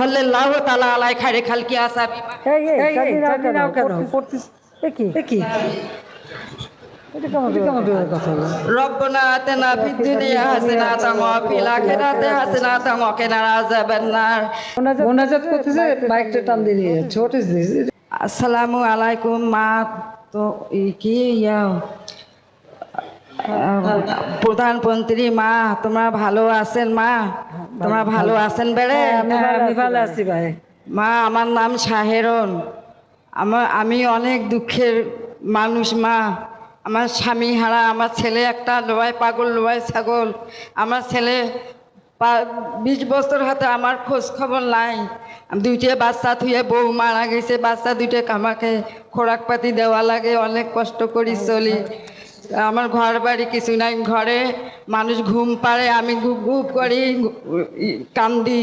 সাল্লাল্লাহু তাআলা আলাইহি খায়রে খালকি আসাবি এই জানি নাও কেন পড়তিস কি এটা কেমন কথা হলো রব্বানা আতিনা ফিদ দুনিয়া হাসানাতান ওয়া ফিল আখিরাতি হাসানাতান ওয়া কিনা আযাবান নার। মোনাজাত করতেছে বাইকটা টান দিয়ে ছোট আসসালামু আলাইকুম মা। তো কি প্রধানমন্ত্রী মা, তোমরা ভালো আছেন মা? তোমরা ভালো আছেন বেড়ে? আমি ভালো আছি ভাই। মা, আমার নাম শাহেরন। আমি অনেক দুঃখের মানুষ মা। আমার স্বামী হারা, আমার ছেলে একটা লোয়াই পাগল, লোয়াই ছাগল। আমার ছেলে 20 বছর হাতে আমার খোঁজ খবর নাই। দুইটা বাচ্চা থুয়ে বউ মারা গেছে, বাচ্চা দুইটা আমাকে খোরাক পাতি দেওয়া লাগে, অনেক কষ্ট করি চলি। আমার ঘর বাড়ি কিছু নাই, ঘরে মানুষ ঘুম পাড়ে, আমি গুপ গুপ করি কান্দি।